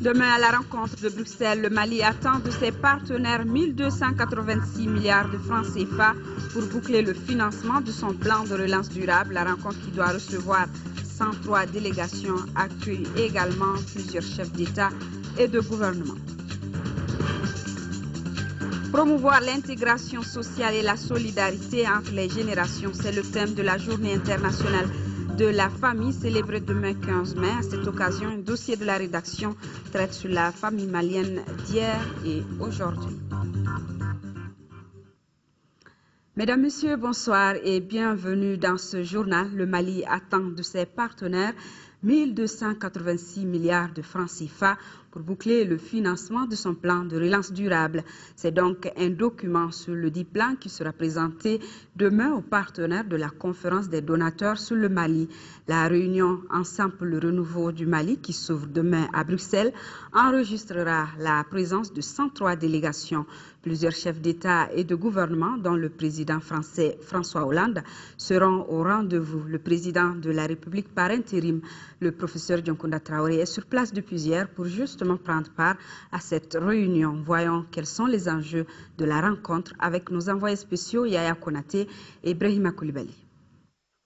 Demain, à la rencontre de Bruxelles, le Mali attend de ses partenaires 1286 milliards de francs CFA pour boucler le financement de son plan de relance durable. La rencontre qui doit recevoir 103 délégations accueille également plusieurs chefs d'État et de gouvernement. Promouvoir l'intégration sociale et la solidarité entre les générations, c'est le thème de la Journée internationale de la famille célébrée demain 15 mai. À cette occasion, un dossier de la rédaction traite sur la famille malienne d'hier et aujourd'hui. Mesdames, Messieurs, bonsoir et bienvenue dans ce journal. Le Mali attend de ses partenaires 1286 milliards de francs CFA pour boucler le financement de son plan de relance durable. C'est donc un document sur le dit plan qui sera présenté demain aux partenaires de la conférence des donateurs sur le Mali. La réunion Ensemble pour le renouveau du Mali qui s'ouvre demain à Bruxelles enregistrera la présence de 103 délégations. Plusieurs chefs d'État et de gouvernement, dont le président français François Hollande, seront au rendez-vous. Le président de la République par intérim, le professeur Dioncounda Traoré, est sur place depuis hier pour justement prendre part à cette réunion. Voyons quels sont les enjeux de la rencontre avec nos envoyés spéciaux Yaya Konaté et Brahima Koulibaly.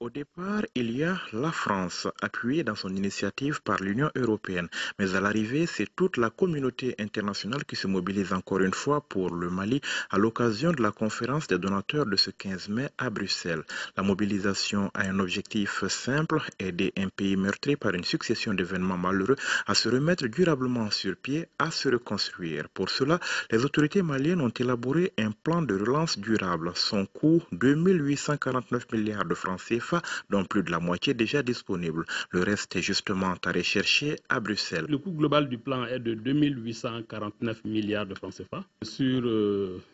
Au départ, il y a la France, appuyée dans son initiative par l'Union européenne. Mais à l'arrivée, c'est toute la communauté internationale qui se mobilise encore une fois pour le Mali à l'occasion de la conférence des donateurs de ce 15 mai à Bruxelles. La mobilisation a un objectif simple, aider un pays meurtri par une succession d'événements malheureux à se remettre durablement sur pied, à se reconstruire. Pour cela, les autorités maliennes ont élaboré un plan de relance durable. Son coût, 2849 milliards de francs CFA, dont plus de la moitié déjà disponible. Le reste est justement à rechercher à Bruxelles. Le coût global du plan est de 2849 milliards de francs CFA. Sur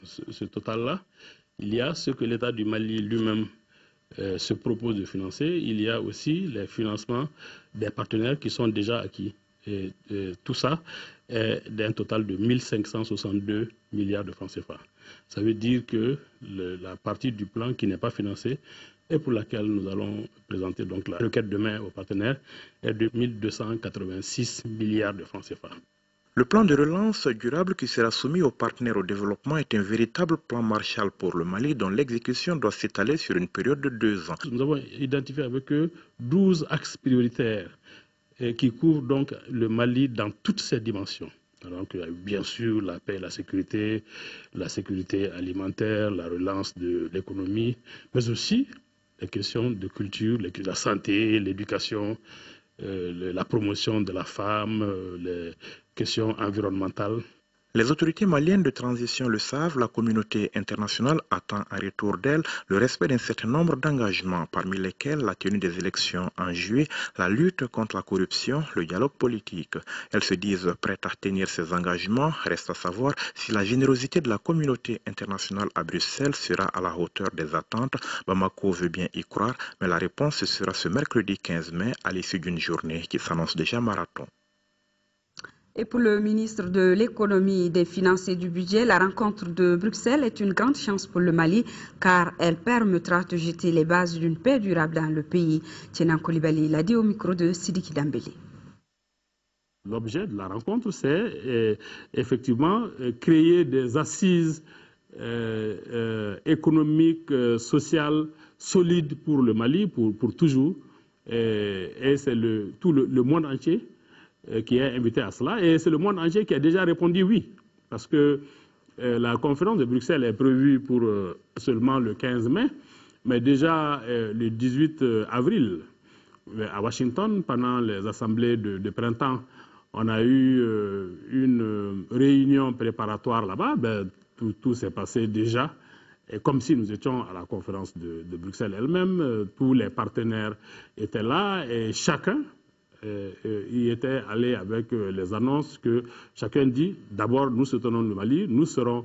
ce total-là, il y a ce que l'État du Mali lui-même se propose de financer. Il y a aussi les financements des partenaires qui sont déjà acquis. Et tout ça est d'un total de 1562 milliards de francs CFA. Ça veut dire que la partie du plan qui n'est pas financée et pour laquelle nous allons présenter donc la requête demain aux partenaires est de 1286 milliards de francs CFA. Le plan de relance durable qui sera soumis aux partenaires au développement est un véritable plan Marshall pour le Mali dont l'exécution doit s'étaler sur une période de 2 ans. Nous avons identifié avec eux 12 axes prioritaires qui couvrent donc le Mali dans toutes ses dimensions. Donc, bien sûr, la paix et la sécurité alimentaire, la relance de l'économie, mais aussi les questions de culture, la santé, l'éducation, la promotion de la femme, les questions environnementales. Les autorités maliennes de transition le savent, la communauté internationale attend en retour d'elle le respect d'un certain nombre d'engagements, parmi lesquels la tenue des élections en juillet, la lutte contre la corruption, le dialogue politique. Elles se disent prêtes à tenir ces engagements. Reste à savoir si la générosité de la communauté internationale à Bruxelles sera à la hauteur des attentes. Bamako veut bien y croire, mais la réponse sera ce mercredi 15 mai à l'issue d'une journée qui s'annonce déjà marathon. Et pour le ministre de l'économie, des finances et du budget, la rencontre de Bruxelles est une grande chance pour le Mali car elle permettra de jeter les bases d'une paix durable dans le pays. Tienan Koulibaly l'a dit au micro de Sidiki Dambélé. L'objet de la rencontre, c'est effectivement créer des assises économiques, sociales, solides pour le Mali, pour toujours. Et c'est tout le monde entier qui est invité à cela. Et c'est le monde entier qui a déjà répondu oui. Parce que la conférence de Bruxelles est prévue pour seulement le 15 mai, mais déjà le 18 avril, à Washington, pendant les assemblées de printemps, on a eu une réunion préparatoire là-bas. Tout s'est passé déjà. Et comme si nous étions à la conférence de Bruxelles elle-même, tous les partenaires étaient là et chacun y était allé avec les annonces que chacun dit, d'abord nous soutenons le Mali, nous serons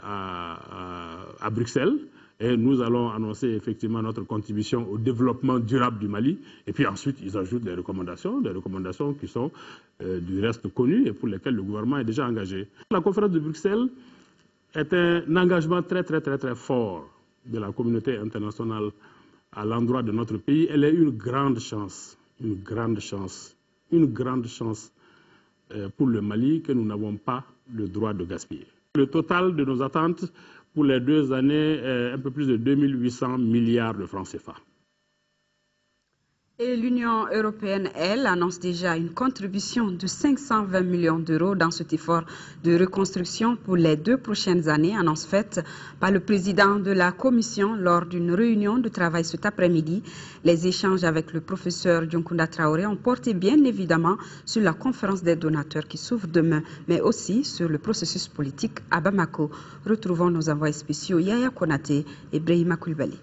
à Bruxelles et nous allons annoncer effectivement notre contribution au développement durable du Mali. Et puis ensuite, ils ajoutent des recommandations qui sont du reste connues et pour lesquelles le gouvernement est déjà engagé. La conférence de Bruxelles est un engagement très fort de la communauté internationale à l'endroit de notre pays. Elle est une grande chance pour le Mali que nous n'avons pas le droit de gaspiller. Le total de nos attentes pour les 2 années est un peu plus de 2800 milliards de francs CFA. Et l'Union européenne, elle, annonce déjà une contribution de 520 millions d'euros dans cet effort de reconstruction pour les 2 prochaines années, annonce faite par le président de la Commission lors d'une réunion de travail cet après-midi. Les échanges avec le professeur Dioncounda Traoré ont porté bien évidemment sur la conférence des donateurs qui s'ouvre demain, mais aussi sur le processus politique à Bamako. Retrouvons nos envoyés spéciaux Yaya Konaté et Brahima Koulibaly.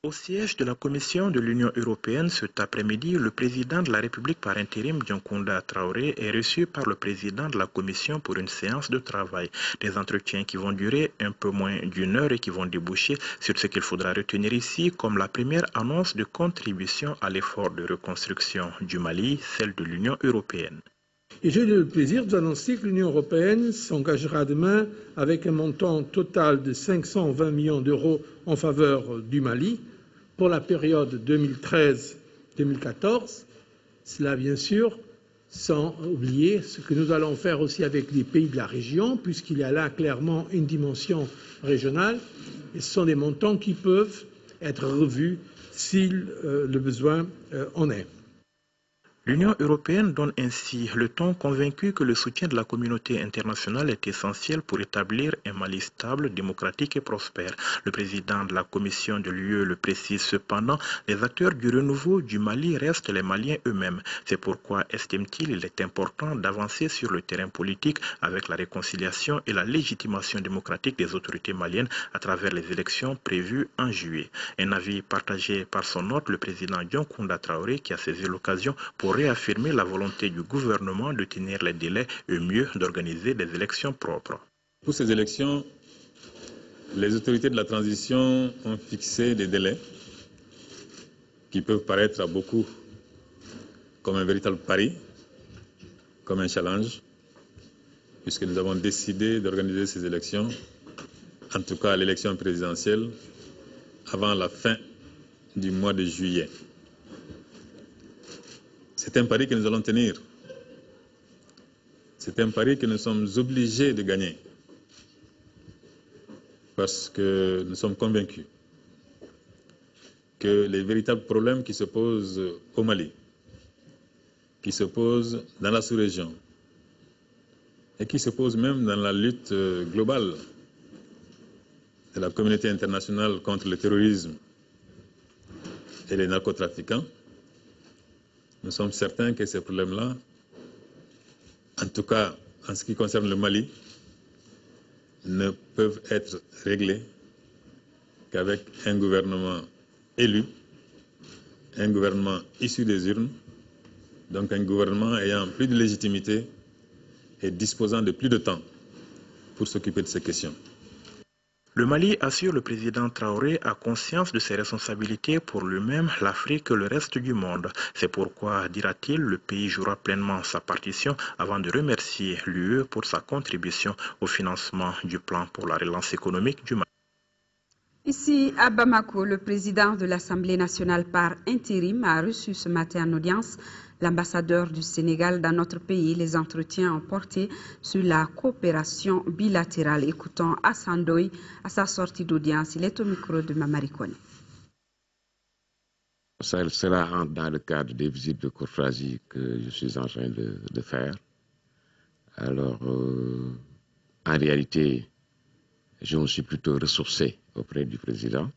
Au siège de la Commission de l'Union européenne cet après-midi, le président de la République par intérim, Dioncounda Traoré, est reçu par le président de la Commission pour une séance de travail. Des entretiens qui vont durer un peu moins d'1 heure et qui vont déboucher sur ce qu'il faudra retenir ici comme la première annonce de contribution à l'effort de reconstruction du Mali, celle de l'Union européenne. Et j'ai le plaisir de vous annoncer que l'Union européenne s'engagera demain avec un montant total de 520 millions d'euros en faveur du Mali pour la période 2013-2014. Cela, bien sûr, sans oublier ce que nous allons faire aussi avec les pays de la région, puisqu'il y a là clairement une dimension régionale. Et ce sont des montants qui peuvent être revus si le besoin en est. L'Union européenne donne ainsi le ton, convaincue que le soutien de la communauté internationale est essentiel pour établir un Mali stable, démocratique et prospère. Le président de la Commission de l'UE le précise cependant, les acteurs du renouveau du Mali restent les Maliens eux-mêmes. C'est pourquoi, estime-t-il, il est important d'avancer sur le terrain politique avec la réconciliation et la légitimation démocratique des autorités maliennes à travers les élections prévues en juillet. Un avis partagé par son hôte, le président Dioncounda Traoré, qui a saisi l'occasion pour réaffirmer la volonté du gouvernement de tenir les délais et mieux d'organiser des élections propres. Pour ces élections, les autorités de la transition ont fixé des délais qui peuvent paraître à beaucoup comme un véritable pari, comme un challenge, puisque nous avons décidé d'organiser ces élections, en tout cas l'élection présidentielle, avant la fin du mois de juillet. C'est un pari que nous allons tenir. C'est un pari que nous sommes obligés de gagner. Parce que nous sommes convaincus que les véritables problèmes qui se posent au Mali, qui se posent dans la sous-région et qui se posent même dans la lutte globale de la communauté internationale contre le terrorisme et les narcotrafiquants, nous sommes certains que ces problèmes-là, en tout cas en ce qui concerne le Mali, ne peuvent être réglés qu'avec un gouvernement élu, un gouvernement issu des urnes, donc un gouvernement ayant plus de légitimité et disposant de plus de temps pour s'occuper de ces questions. Le Mali, assure le président Traoré, a conscience de ses responsabilités pour lui-même, l'Afrique et le reste du monde. C'est pourquoi, dira-t-il, le pays jouera pleinement sa partition avant de remercier l'UE pour sa contribution au financement du plan pour la relance économique du Mali. Ici, à Bamako, le président de l'Assemblée nationale par intérim a reçu ce matin en audience l'ambassadeur du Sénégal dans notre pays. Les entretiens ont porté sur la coopération bilatérale. Écoutons Hassan Doy à sa sortie d'audience. Il est au micro de Mamari Kone. Ça sera dans le cadre des visites de courtoisie que je suis en train de faire. Alors, en réalité, je me suis plutôt ressourcé auprès du président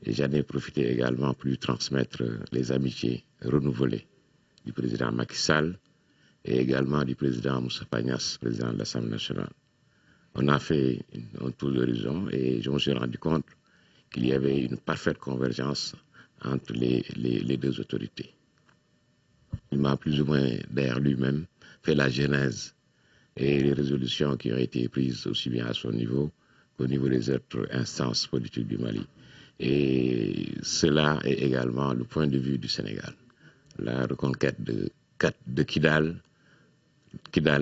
et j'en ai profité également pour lui transmettre les amitiés renouvelées du président Macky Sall et également du président Moussa Pagnas, président de l'Assemblée nationale. On a fait un tour d'horizon et je me suis rendu compte qu'il y avait une parfaite convergence entre les deux autorités. Il m'a plus ou moins, derrière lui-même, fait la genèse et les résolutions qui ont été prises aussi bien à son niveau qu'au niveau des autres instances politiques du Mali. Et cela est également le point de vue du Sénégal. La reconquête de Kidal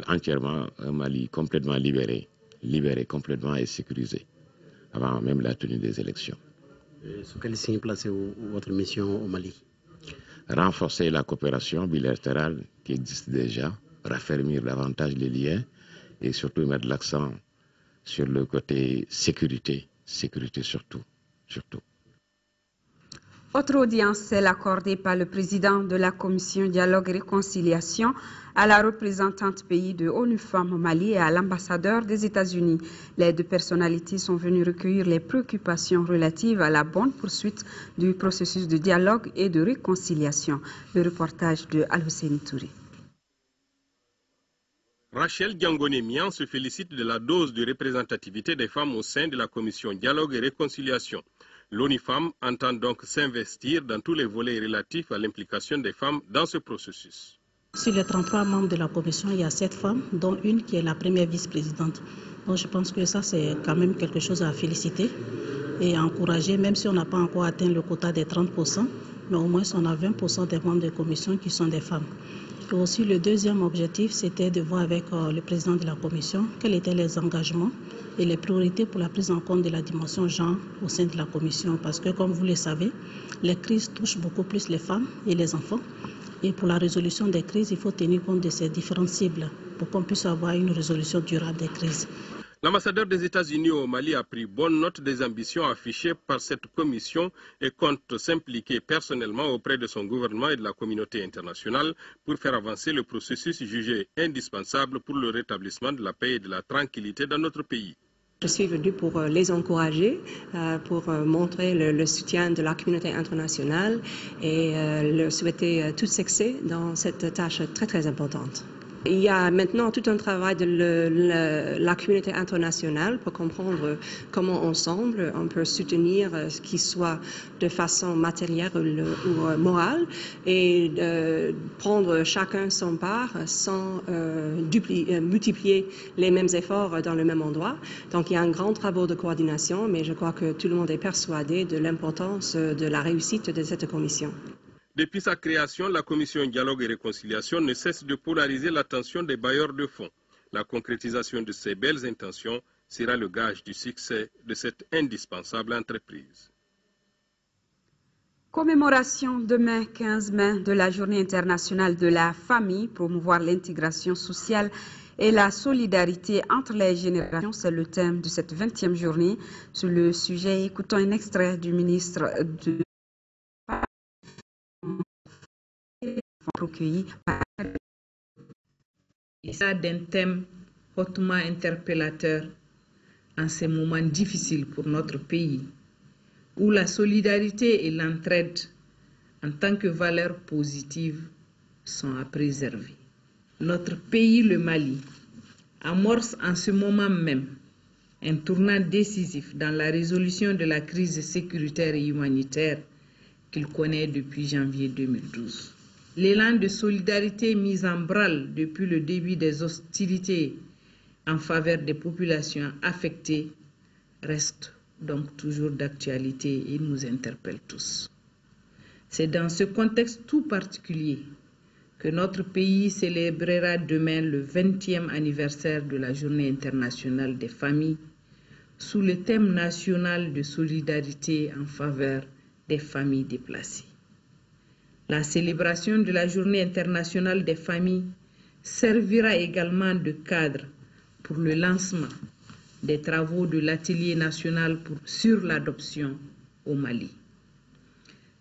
entièrement, un Mali complètement libéré complètement et sécurisé, avant même la tenue des élections. Sous quel signe placez-vous votre mission au Mali? Renforcer la coopération bilatérale qui existe déjà, raffermir davantage les liens et surtout mettre l'accent sur le côté sécurité surtout. Autre audience, celle accordée par le président de la commission Dialogue et Réconciliation à la représentante pays de ONU Femmes au Mali et à l'ambassadeur des États-Unis. Les deux personnalités sont venues recueillir les préoccupations relatives à la bonne poursuite du processus de dialogue et de réconciliation. Le reportage de Al-Husseini Touré. Rachel Diangoné-Mian se félicite de la dose de représentativité des femmes au sein de la commission Dialogue et Réconciliation. L'ONU Femmes entend donc s'investir dans tous les volets relatifs à l'implication des femmes dans ce processus. Sur les 33 membres de la commission, il y a 7 femmes, dont une qui est la première vice-présidente. Donc je pense que ça, c'est quand même quelque chose à féliciter et à encourager, même si on n'a pas encore atteint le quota des 30%, mais au moins on a 20% des membres de la commission qui sont des femmes. Et aussi le deuxième objectif, c'était de voir avec le président de la commission quels étaient les engagements et les priorités pour la prise en compte de la dimension genre au sein de la commission. Parce que comme vous le savez, les crises touchent beaucoup plus les femmes et les enfants. Et pour la résolution des crises, il faut tenir compte de ces différentes cibles pour qu'on puisse avoir une résolution durable des crises. L'ambassadeur des États-Unis au Mali a pris bonne note des ambitions affichées par cette commission et compte s'impliquer personnellement auprès de son gouvernement et de la communauté internationale pour faire avancer le processus jugé indispensable pour le rétablissement de la paix et de la tranquillité dans notre pays. Je suis venue pour les encourager, pour montrer le soutien de la communauté internationale et leur souhaiter tout succès dans cette tâche très très importante. Il y a maintenant tout un travail de la communauté internationale pour comprendre comment ensemble on peut soutenir ce qui soit de façon matérielle ou morale et prendre chacun son part sans multiplier les mêmes efforts dans le même endroit. Donc il y a un grand travail de coordination, mais je crois que tout le monde est persuadé de l'importance de la réussite de cette commission. Depuis sa création, la commission Dialogue et Réconciliation ne cesse de polariser l'attention des bailleurs de fonds. La concrétisation de ces belles intentions sera le gage du succès de cette indispensable entreprise. Commémoration demain 15 mai de la Journée internationale de la famille, promouvoir l'intégration sociale et la solidarité entre les générations, c'est le thème de cette 20e journée. Sur le sujet, écoutons un extrait du ministre de recueilli par... Il s'agit d'un thème hautement interpellateur en ces moments difficiles pour notre pays, où la solidarité et l'entraide en tant que valeurs positives sont à préserver. Notre pays, le Mali, amorce en ce moment même un tournant décisif dans la résolution de la crise sécuritaire et humanitaire qu'il connaît depuis janvier 2012. L'élan de solidarité mis en branle depuis le début des hostilités en faveur des populations affectées reste donc toujours d'actualité et nous interpelle tous. C'est dans ce contexte tout particulier que notre pays célébrera demain le 20e anniversaire de la Journée internationale des familles sous le thème national de solidarité en faveur des familles déplacées. La célébration de la Journée internationale des familles servira également de cadre pour le lancement des travaux de l'atelier national sur l'adoption au Mali.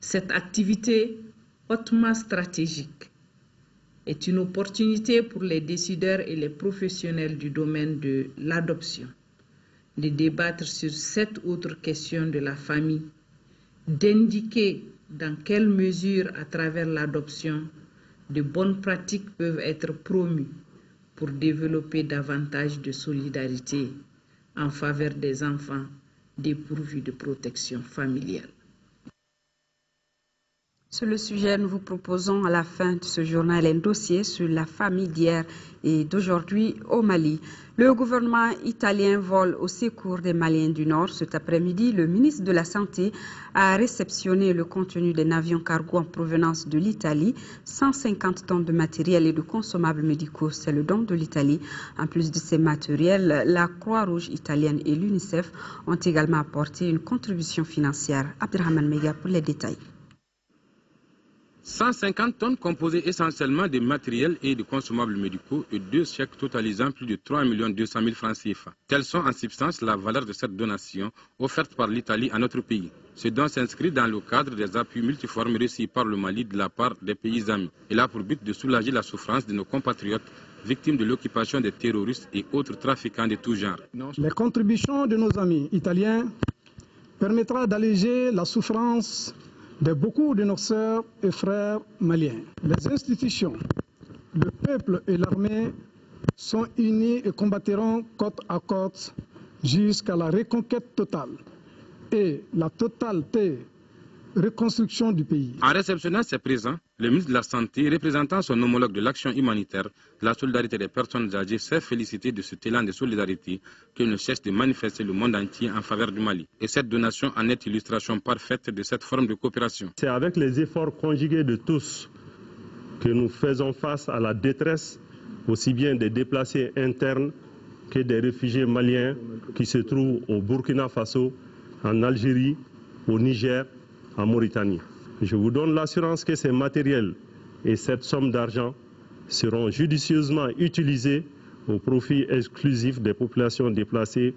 Cette activité hautement stratégique est une opportunité pour les décideurs et les professionnels du domaine de l'adoption de débattre sur cette autre question de la famille, d'indiquer dans quelle mesure, à travers l'adoption, de bonnes pratiques peuvent être promues pour développer davantage de solidarité en faveur des enfants dépourvus de protection familiale. Sur le sujet, nous vous proposons à la fin de ce journal un dossier sur la famille d'hier et d'aujourd'hui au Mali. Le gouvernement italien vole au secours des Maliens du Nord. Cet après-midi, le ministre de la Santé a réceptionné le contenu d'un avion cargo en provenance de l'Italie. 150 tonnes de matériel et de consommables médicaux, c'est le don de l'Italie. En plus de ces matériels, la Croix-Rouge italienne et l'UNICEF ont également apporté une contribution financière. Abdelrahman Mega pour les détails. 150 tonnes composées essentiellement de matériel et de consommables médicaux et 2 chèques totalisant plus de 3 200 000 francs CFA. Telles sont en substance la valeur de cette donation offerte par l'Italie à notre pays. Ce don s'inscrit dans le cadre des appuis multiformes reçus par le Mali de la part des pays amis. Il a pour but de soulager la souffrance de nos compatriotes victimes de l'occupation des terroristes et autres trafiquants de tout genre. Les contributions de nos amis italiens permettra d'alléger la souffrance de beaucoup de nos sœurs et frères maliens. Les institutions, le peuple et l'armée sont unis et combattront côte à côte jusqu'à la reconquête totale et la totalité reconstruction du pays. En réceptionnant ces présents, le ministre de la Santé, représentant son homologue de l'action humanitaire, de la solidarité des personnes âgées, s'est félicité de cet élan de solidarité que ne cesse de manifester le monde entier en faveur du Mali. Et cette donation en est illustration parfaite de cette forme de coopération. C'est avec les efforts conjugués de tous que nous faisons face à la détresse aussi bien des déplacés internes que des réfugiés maliens qui se trouvent au Burkina Faso, en Algérie, au Niger, en Mauritanie. Je vous donne l'assurance que ces matériels et cette somme d'argent seront judicieusement utilisés au profit exclusif des populations déplacées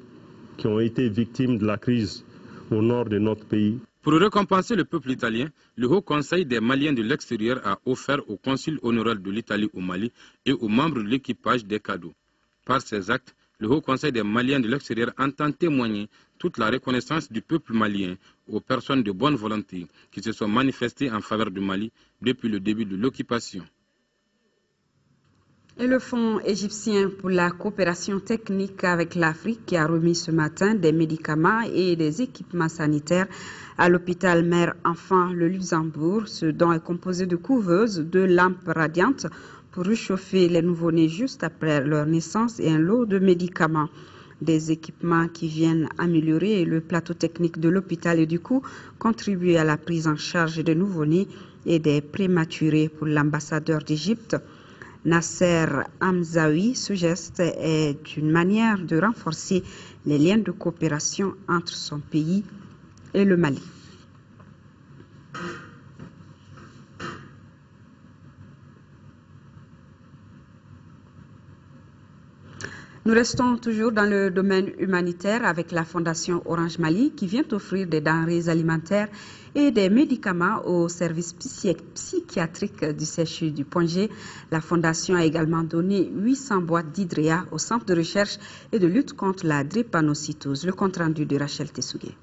qui ont été victimes de la crise au nord de notre pays. Pour récompenser le peuple italien, le Haut Conseil des Maliens de l'extérieur a offert au consul honoraire de l'Italie au Mali et aux membres de l'équipage des cadeaux. Par ces actes, le Haut Conseil des Maliens de l'extérieur entend témoigner toute la reconnaissance du peuple malien aux personnes de bonne volonté qui se sont manifestées en faveur du Mali depuis le début de l'occupation. Et le Fonds égyptien pour la coopération technique avec l'Afrique qui a remis ce matin des médicaments et des équipements sanitaires à l'hôpital Mère-Enfant le Luxembourg. Ce don est composé de couveuses, de lampes radiantes pour réchauffer les nouveau-nés juste après leur naissance et un lot de médicaments. Des équipements qui viennent améliorer le plateau technique de l'hôpital et du coup contribuer à la prise en charge des nouveau-nés et des prématurés. Pour l'ambassadeur d'Égypte, Nasser Hamzaoui, ce geste est une manière de renforcer les liens de coopération entre son pays et le Mali. Nous restons toujours dans le domaine humanitaire avec la Fondation Orange Mali qui vient offrir des denrées alimentaires et des médicaments au service psychiatrique du CHU du Point-G. La Fondation a également donné 800 boîtes d'hydréa au centre de recherche et de lutte contre la drépanocytose. Le compte rendu de Rachel Tessougué.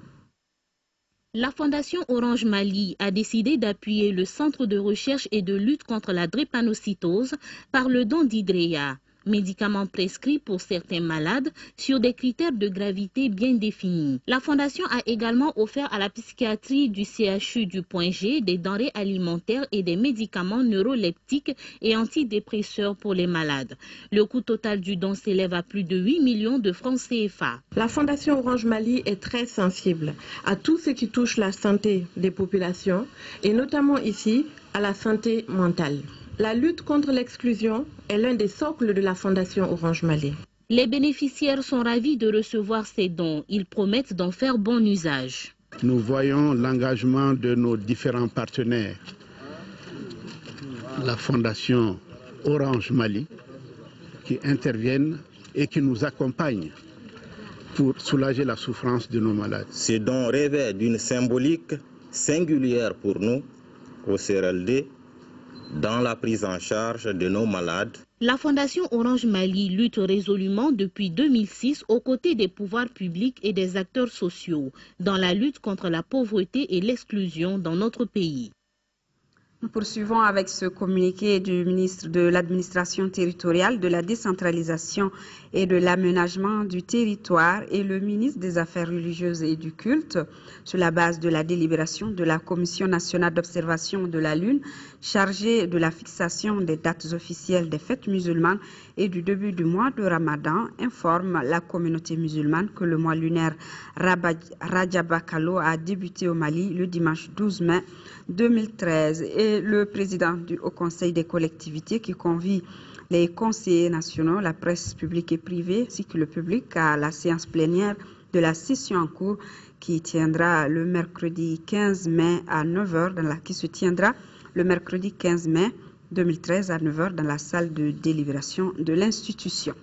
La Fondation Orange Mali a décidé d'appuyer le centre de recherche et de lutte contre la drépanocytose par le don d'hydréa, médicaments prescrits pour certains malades sur des critères de gravité bien définis. La Fondation a également offert à la psychiatrie du CHU du Point-G des denrées alimentaires et des médicaments neuroleptiques et antidépresseurs pour les malades. Le coût total du don s'élève à plus de 8 millions de francs CFA. La Fondation Orange Mali est très sensible à tout ce qui touche la santé des populations et notamment ici à la santé mentale. La lutte contre l'exclusion est l'un des socles de la Fondation Orange Mali. Les bénéficiaires sont ravis de recevoir ces dons. Ils promettent d'en faire bon usage. Nous voyons l'engagement de nos différents partenaires. La Fondation Orange Mali qui interviennent et qui nous accompagnent pour soulager la souffrance de nos malades. Ces dons revêtent d'une symbolique singulière pour nous, au CRLD, dans la prise en charge de nos malades. La Fondation Orange Mali lutte résolument depuis 2006 aux côtés des pouvoirs publics et des acteurs sociaux dans la lutte contre la pauvreté et l'exclusion dans notre pays. Nous poursuivons avec ce communiqué du ministre de l'Administration territoriale, de la décentralisation et de l'aménagement du territoire et le ministre des Affaires religieuses et du culte sur la base de la délibération de la Commission nationale d'observation de la Lune chargée de la fixation des dates officielles des fêtes musulmanes et du début du mois de Ramadan informe la communauté musulmane que le mois lunaire Rajabakalo a débuté au Mali le dimanche 12 mai 2013 et le président du Haut Conseil des collectivités qui convie les conseillers nationaux, la presse publique et privée, ainsi que le public à la séance plénière de la session en cours qui tiendra le mercredi 15 mai à 9h, qui se tiendra le mercredi 15 mai 2013 à 9 h dans la salle de délibération de l'institution.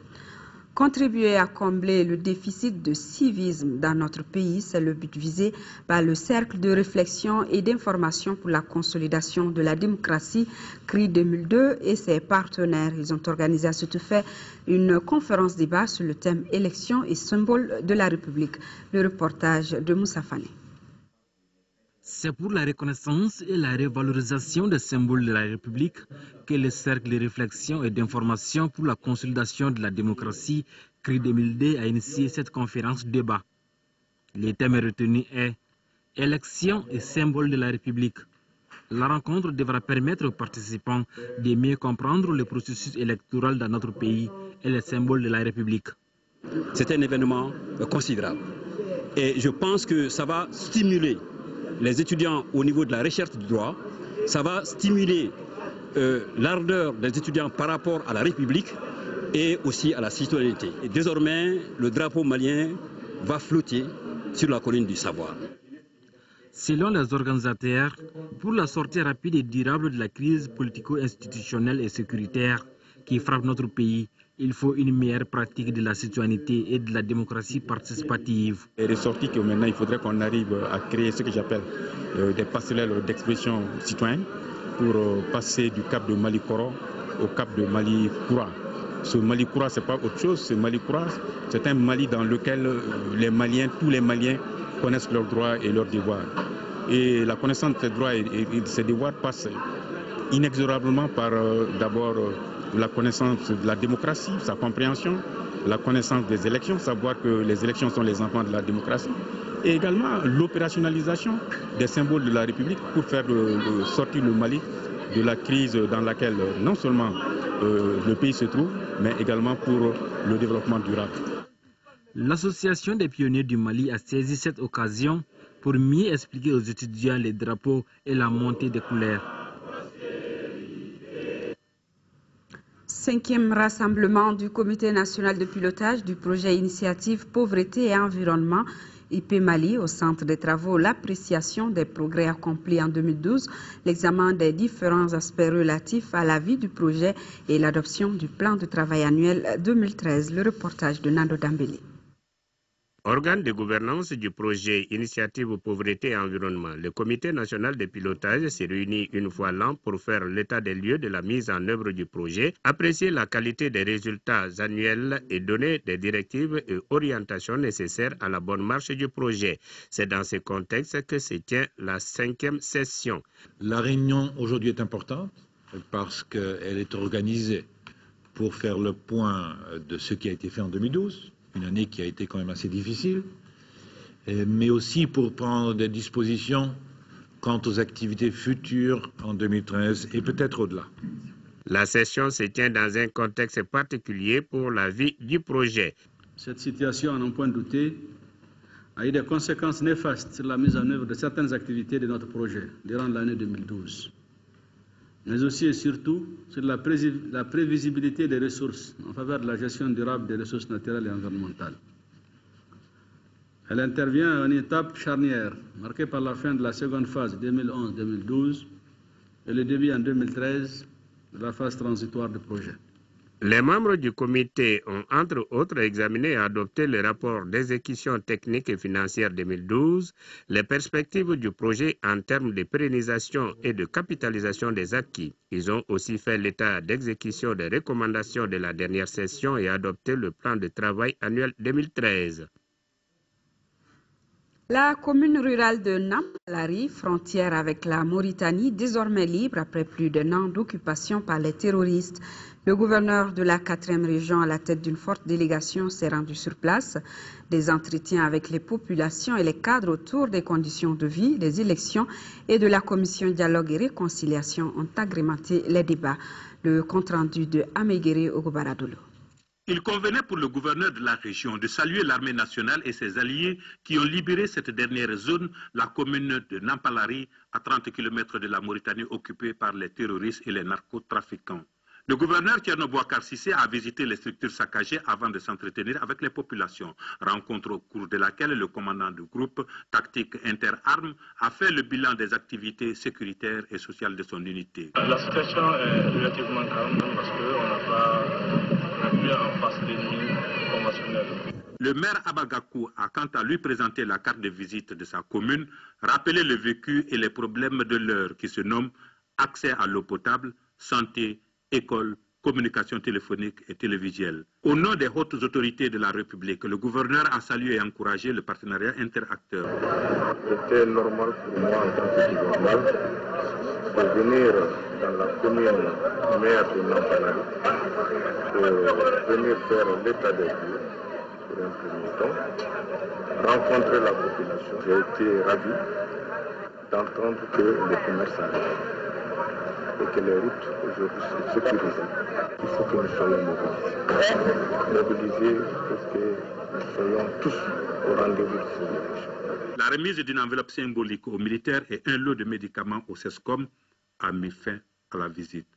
Contribuer à combler le déficit de civisme dans notre pays, c'est le but visé par le Cercle de réflexion et d'information pour la consolidation de la démocratie, CRI 2002 et ses partenaires. Ils ont organisé à cet effet une conférence débat sur le thème élections et symboles de la République. Le reportage de Moussa Fane. C'est pour la reconnaissance et la revalorisation des symboles de la République que le Cercle de réflexion et d'information pour la consolidation de la démocratie, CRI 2002, a initié cette conférence débat. Le thème retenu est « Élections et symboles de la République ». La rencontre devra permettre aux participants de mieux comprendre le processus électoral dans notre pays et les symboles de la République. C'est un événement considérable et je pense que ça va stimuler les étudiants au niveau de la recherche du droit, ça va stimuler l'ardeur des étudiants par rapport à la République et aussi à la citoyenneté. Et désormais, le drapeau malien va flotter sur la colline du savoir. Selon les organisateurs, pour la sortie rapide et durable de la crise politico-institutionnelle et sécuritaire qui frappe notre pays, il faut une meilleure pratique de la citoyenneté et de la démocratie participative. Il est ressorti que maintenant il faudrait qu'on arrive à créer ce que j'appelle des passerelles d'expression citoyenne pour passer du cap de Mali Koro au cap de Mali Koura. Ce Mali Koura, ce n'est pas autre chose. Ce Mali Koura, c'est un Mali dans lequel les Maliens, tous les Maliens connaissent leurs droits et leurs devoirs. Et la connaissance de ces droits et de ces devoirs passe inexorablement par d'abord la connaissance de la démocratie, sa compréhension, la connaissance des élections, savoir que les élections sont les enfants de la démocratie, et également l'opérationnalisation des symboles de la République pour faire sortir le Mali de la crise dans laquelle non seulement le pays se trouve, mais également pour le développement durable. L'Association des pionniers du Mali a saisi cette occasion pour mieux expliquer aux étudiants les drapeaux et la montée des couleurs. 5e rassemblement du Comité national de pilotage du projet Initiative Pauvreté et Environnement IP Mali au centre des travaux, l'appréciation des progrès accomplis en 2012, l'examen des différents aspects relatifs à la vie du projet et l'adoption du plan de travail annuel 2013. Le reportage de Nando Dambélé. Organe de gouvernance du projet Initiative Pauvreté et Environnement, le Comité national de pilotage s'est réuni une fois l'an pour faire l'état des lieux de la mise en œuvre du projet, apprécier la qualité des résultats annuels et donner des directives et orientations nécessaires à la bonne marche du projet. C'est dans ce contexte que se tient la 5e session. La réunion aujourd'hui est importante parce qu'elle est organisée pour faire le point de ce qui a été fait en 2012. Une année qui a été quand même assez difficile, mais aussi pour prendre des dispositions quant aux activités futures en 2013 et peut-être au-delà. La session se tient dans un contexte particulier pour la vie du projet. Cette situation, à n'en point douter, a eu des conséquences néfastes sur la mise en œuvre de certaines activités de notre projet durant l'année 2012. Mais aussi et surtout sur la prévisibilité des ressources en faveur de la gestion durable des ressources naturelles et environnementales. Elle intervient à une étape charnière, marquée par la fin de la seconde phase 2011-2012 et le début en 2013 de la phase transitoire du projet. Les membres du comité ont entre autres examiné et adopté le rapport d'exécution technique et financière 2012, les perspectives du projet en termes de pérennisation et de capitalisation des acquis. Ils ont aussi fait l'état d'exécution des recommandations de la dernière session et adopté le plan de travail annuel 2013. La commune rurale de Nampalari, frontière avec la Mauritanie, désormais libre après plus d'un an d'occupation par les terroristes. Le gouverneur de la 4e région, à la tête d'une forte délégation, s'est rendu sur place. Des entretiens avec les populations et les cadres autour des conditions de vie, des élections et de la commission dialogue et réconciliation ont agrémenté les débats. Le compte-rendu de Améguéré Ogobaradolo. Il convenait pour le gouverneur de la région de saluer l'armée nationale et ses alliés qui ont libéré cette dernière zone, la commune de Nampalari, à 30 km de la Mauritanie occupée par les terroristes et les narcotrafiquants. Le gouverneur Thierno Boubacar Cissé a visité les structures saccagées avant de s'entretenir avec les populations. Rencontre au cours de laquelle le commandant du groupe tactique interarmes a fait le bilan des activités sécuritaires et sociales de son unité. La situation est relativement calme parce qu'on n'a plus en face d'ennemis conventionnels. Le maire Abagakou a quant à lui présenté la carte de visite de sa commune, rappelé le vécu et les problèmes de l'heure qui se nomment accès à l'eau potable, santé, école, communication téléphonique et télévisuelle. Au nom des hautes autorités de la République, le gouverneur a salué et encouragé le partenariat interacteur. C'était normal pour moi en tant que gouverneur de venir dans la commune maire de Nampalari pour venir faire l'état des lieux pour un premier temps, rencontrer la population. J'ai été ravi d'entendre que le commerce arrive et que les routes aujourd'hui sont sécurisées. Il faut que nous soyons mobilisés pour que nous soyons tous au rendez-vous de ces élections. La remise d'une enveloppe symbolique aux militaires et un lot de médicaments au CESCOM a mis fin à la visite.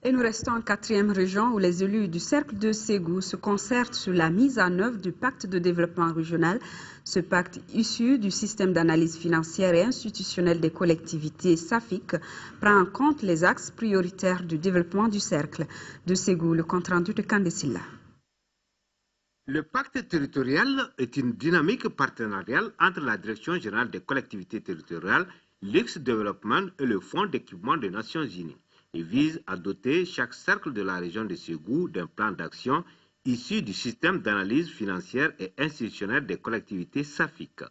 Et nous restons en 4e région où les élus du cercle de Ségou se concertent sur la mise en œuvre du pacte de développement régional. Ce pacte issu du système d'analyse financière et institutionnelle des collectivités SAFIC prend en compte les axes prioritaires du développement du cercle de Ségou. Le compte-rendu de Kandesila. Le pacte territorial est une dynamique partenariale entre la Direction générale des collectivités territoriales, l'X Développement et le Fonds d'équipement des Nations Unies. Il vise à doter chaque cercle de la région de Ségou d'un plan d'action issu du système d'analyse financière et institutionnelle des collectivités SAFIC.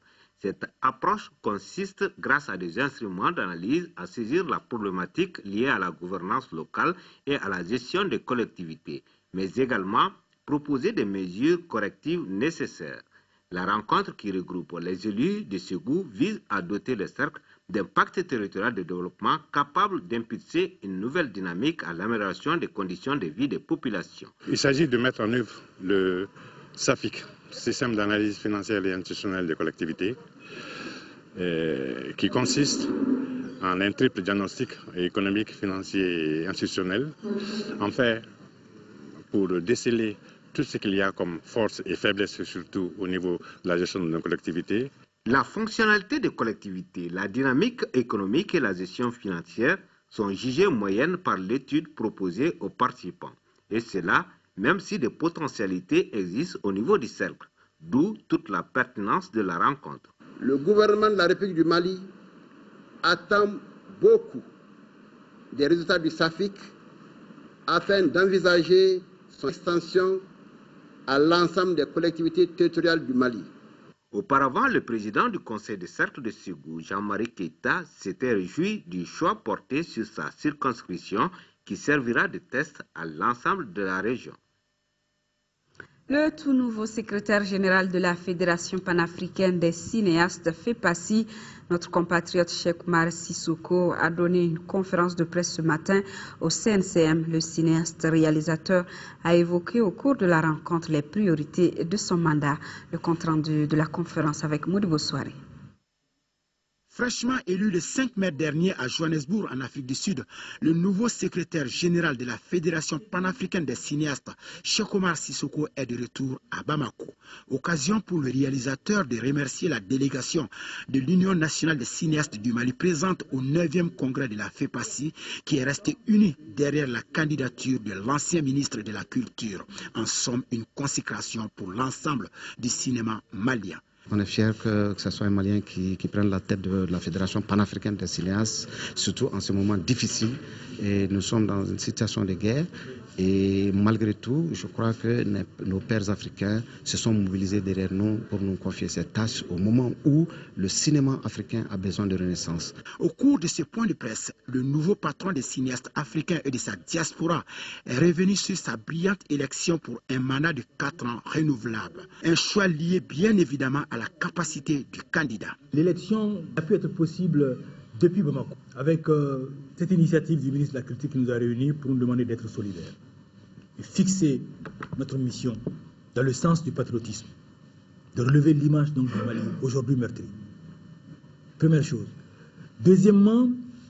Cette approche consiste, grâce à des instruments d'analyse, à saisir la problématique liée à la gouvernance locale et à la gestion des collectivités, mais également proposer des mesures correctives nécessaires. La rencontre qui regroupe les élus de Ségou vise à doter les cercles d'un pacte territorial de développement capable d'impulser une nouvelle dynamique à l'amélioration des conditions de vie des populations. Il s'agit de mettre en œuvre le SAFIC, système d'analyse financière et institutionnelle des collectivités, qui consiste en un triple diagnostic économique, financier et institutionnel, en fait, pour déceler tout ce qu'il y a comme force et faiblesse, surtout au niveau de la gestion de nos collectivités. La fonctionnalité des collectivités, la dynamique économique et la gestion financière sont jugées moyennes par l'étude proposée aux participants. Et cela, même si des potentialités existent au niveau du cercle, d'où toute la pertinence de la rencontre. Le gouvernement de la République du Mali attend beaucoup des résultats du SAFIC afin d'envisager son extension à l'ensemble des collectivités territoriales du Mali. Auparavant, le président du conseil de cercle de Ségou, Jean-Marie Keïta, s'était réjoui du choix porté sur sa circonscription qui servira de test à l'ensemble de la région. Le tout nouveau secrétaire général de la Fédération panafricaine des cinéastes FEPACI, notre compatriote Cheikh Oumar Sissoko, a donné une conférence de presse ce matin au CNCM. Le cinéaste réalisateur a évoqué au cours de la rencontre les priorités de son mandat. Le compte-rendu de la conférence avec Modibo Soare. Fraîchement élu le 5 mai dernier à Johannesburg, en Afrique du Sud, le nouveau secrétaire général de la Fédération panafricaine des cinéastes, Cheikh Oumar Sissoko, est de retour à Bamako. Occasion pour le réalisateur de remercier la délégation de l'Union nationale des cinéastes du Mali présente au 9e congrès de la FEPACI, qui est resté unie derrière la candidature de l'ancien ministre de la Culture. En somme, une consécration pour l'ensemble du cinéma malien. On est fiers que ce soit un Malien qui prenne la tête de la Fédération panafricaine des cinéastes, surtout en ce moment difficile. Et nous sommes dans une situation de guerre. Et malgré tout, je crois que nos pères africains se sont mobilisés derrière nous pour nous confier cette tâche au moment où le cinéma africain a besoin de renaissance. Au cours de ce point de presse, le nouveau patron des cinéastes africains et de sa diaspora est revenu sur sa brillante élection pour un mandat de 4 ans renouvelable. Un choix lié bien évidemment à la capacité du candidat. L'élection a pu être possible depuis Bamako, avec cette initiative du ministre de la Culture qui nous a réunis pour nous demander d'être solidaires et fixer notre mission dans le sens du patriotisme, de relever l'image du Mali, aujourd'hui meurtri. Première chose. Deuxièmement,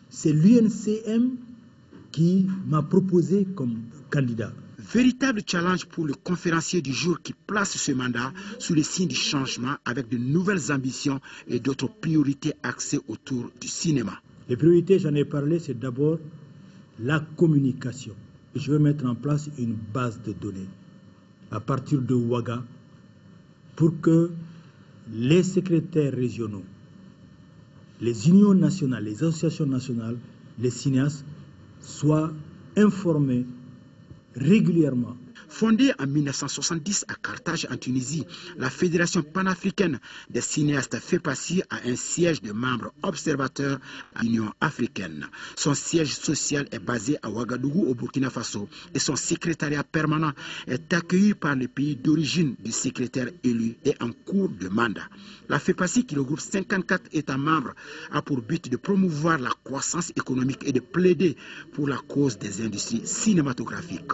c'est l'UNCM qui m'a proposé comme candidat. Véritable challenge pour le conférencier du jour qui place ce mandat sous le signe du changement avec de nouvelles ambitions et d'autres priorités axées autour du cinéma. Les priorités, j'en ai parlé, c'est d'abord la communication. Je veux mettre en place une base de données à partir de Ouaga pour que les secrétaires régionaux, les unions nationales, les associations nationales, les cinéastes soient informés régulièrement. Fondée en 1970 à Carthage en Tunisie, la Fédération panafricaine des cinéastes FEPACI a un siège de membres observateurs à l'Union africaine. Son siège social est basé à Ouagadougou au Burkina Faso et son secrétariat permanent est accueilli par les pays d'origine du secrétaire élu et en cours de mandat. La FEPACI, qui regroupe 54 États membres, a pour but de promouvoir la croissance économique et de plaider pour la cause des industries cinématographiques.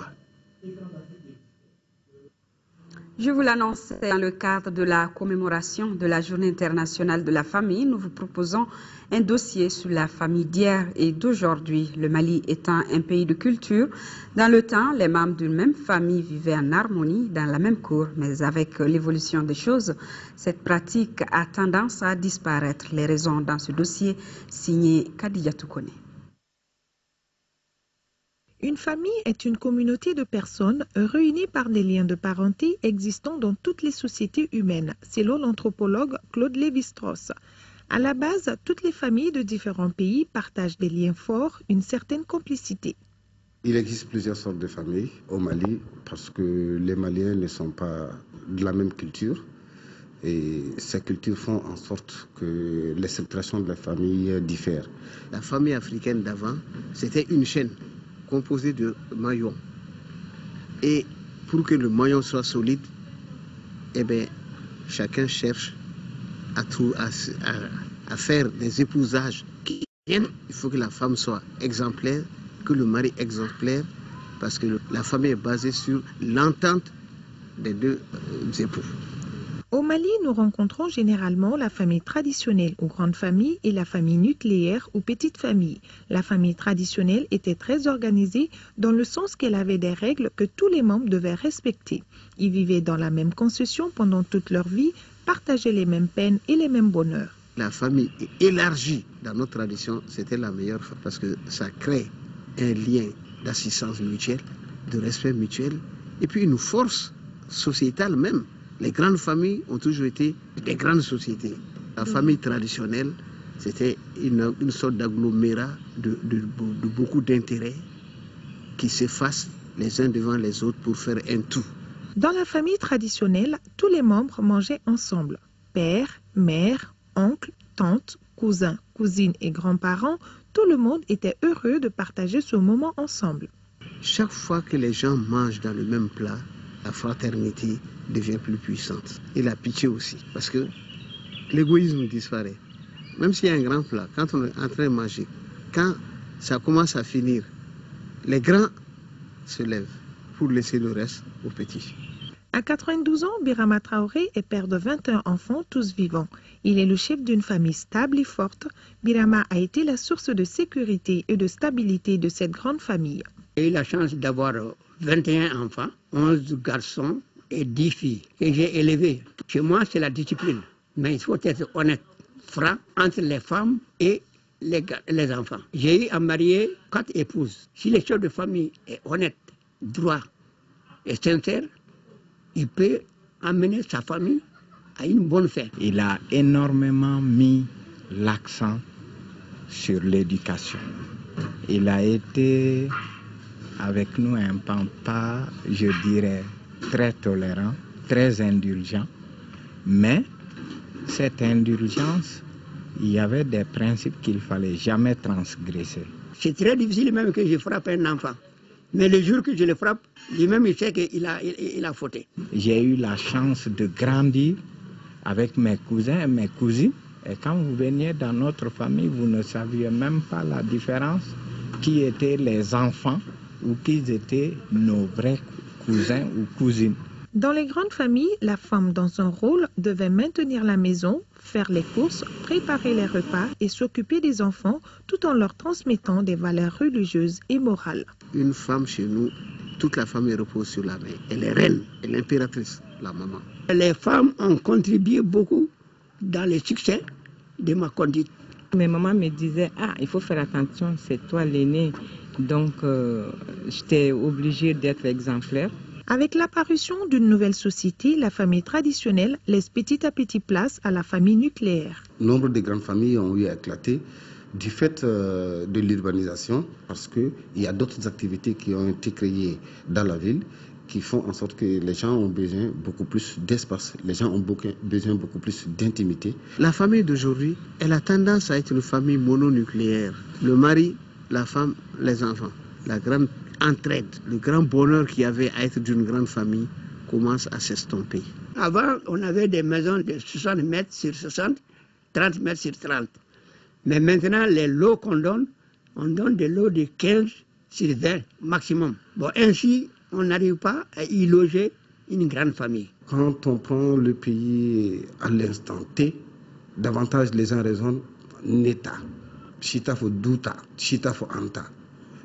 Je vous l'annonçais dans le cadre de la commémoration de la Journée internationale de la famille. Nous vous proposons un dossier sur la famille d'hier et d'aujourd'hui. Le Mali étant un pays de culture, dans le temps, les membres d'une même famille vivaient en harmonie dans la même cour. Mais avec l'évolution des choses, cette pratique a tendance à disparaître. Les raisons dans ce dossier signé Kadidia Toukone. Une famille est une communauté de personnes réunies par des liens de parenté existant dans toutes les sociétés humaines, selon l'anthropologue Claude Lévi-Strauss. À la base, toutes les familles de différents pays partagent des liens forts, une certaine complicité. Il existe plusieurs sortes de familles au Mali parce que les Maliens ne sont pas de la même culture. Et ces cultures font en sorte que les structurations de la famille diffèrent. La famille africaine d'avant, c'était une chaîne composé de maillons. Et pour que le maillon soit solide, eh bien, chacun cherche à faire des épousages qui viennent. Il faut que la femme soit exemplaire, que le mari exemplaire, parce que la famille est basée sur l'entente des deux époux. Au Mali, nous rencontrons généralement la famille traditionnelle ou grande famille et la famille nucléaire ou petite famille. La famille traditionnelle était très organisée dans le sens qu'elle avait des règles que tous les membres devaient respecter. Ils vivaient dans la même concession pendant toute leur vie, partageaient les mêmes peines et les mêmes bonheurs. La famille élargie dans notre tradition, c'était la meilleure parce que ça crée un lien d'assistance mutuelle, de respect mutuel et puis une force sociétale même. Les grandes familles ont toujours été des grandes sociétés. La famille traditionnelle, c'était une sorte d'agglomérat de beaucoup d'intérêts qui s'effacent les uns devant les autres pour faire un tout. Dans la famille traditionnelle, tous les membres mangeaient ensemble. Père, mère, oncle, tante, cousins, cousines et grands-parents, tout le monde était heureux de partager ce moment ensemble. Chaque fois que les gens mangent dans le même plat, la fraternité devient plus puissante. Et la pitié aussi, parce que l'égoïsme disparaît. Même s'il y a un grand plat, quand on est en train de manger, quand ça commence à finir, les grands se lèvent pour laisser le reste aux petits. À 92 ans, Birama Traoré est père de 21 enfants, tous vivants. Il est le chef d'une famille stable et forte. Birama a été la source de sécurité et de stabilité de cette grande famille. J'ai eu la chance d'avoir 21 enfants, 11 garçons et 10 filles que j'ai élevées. Chez moi, c'est la discipline. Mais il faut être honnête, franc entre les femmes et les enfants. J'ai eu à marier 4 épouses. Si le chef de famille est honnête, droit et sincère, il peut amener sa famille à une bonne fin. Il a énormément mis l'accent sur l'éducation. Il a été avec nous un papa, je dirais, très tolérant, très indulgent. Mais cette indulgence, il y avait des principes qu'il ne fallait jamais transgresser. C'est très difficile même que je frappe un enfant. Mais le jour que je le frappe, lui-même il sait qu'il a fauté. J'ai eu la chance de grandir avec mes cousins et mes cousines. Et quand vous veniez dans notre famille, vous ne saviez même pas la différence qui étaient les enfants ou qui étaient nos vrais cousins ou cousines. Dans les grandes familles, la femme dans son rôle devait maintenir la maison, faire les courses, préparer les repas et s'occuper des enfants tout en leur transmettant des valeurs religieuses et morales. Une femme chez nous, toute la famille repose sur la main. Elle est reine, elle est impératrice, la maman. Les femmes ont contribué beaucoup dans le succès de ma conduite. Mes mamans me disaient, il faut faire attention, c'est toi l'aîné. Donc, j'étais obligée d'être exemplaire. Avec l'apparition d'une nouvelle société, la famille traditionnelle laisse petit à petit place à la famille nucléaire. Nombre de grandes familles ont eu à éclater du fait de l'urbanisation, parce qu'il y a d'autres activités qui ont été créées dans la ville qui font en sorte que les gens ont besoin beaucoup plus d'espace, les gens ont besoin beaucoup plus d'intimité. La famille d'aujourd'hui, elle a tendance à être une famille mononucléaire. Le mari, la femme, les enfants. La grande entraide, le grand bonheur qu'il y avait à être d'une grande famille commence à s'estomper. Avant, on avait des maisons de 60 mètres sur 60, 30 mètres sur 30. Mais maintenant, les lots qu'on donne, on donne des lots de 15 sur 20 maximum. Bon, ainsi, on n'arrive pas à y loger une grande famille. Quand on prend le pays à l'instant T, davantage les gens raisonnent neta, chita fo douta, chita fo anta.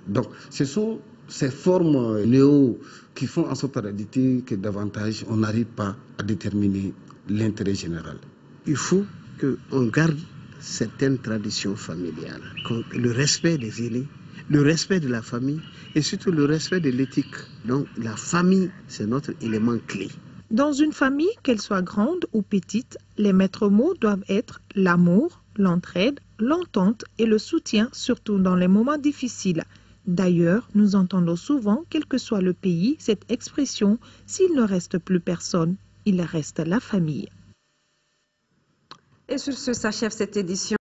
Donc, ce sont ces formes néo qui font en sorte réalité que davantage on n'arrive pas à déterminer l'intérêt général. Il faut qu'on garde certaines traditions familiales, le respect des aînés, le respect de la famille et surtout le respect de l'éthique. Donc la famille, c'est notre élément clé. Dans une famille, qu'elle soit grande ou petite, les maîtres mots doivent être l'amour, l'entraide, l'entente et le soutien, surtout dans les moments difficiles. D'ailleurs, nous entendons souvent, quel que soit le pays, cette expression « s'il ne reste plus personne, il reste la famille ». Et sur ce s'achève cette édition.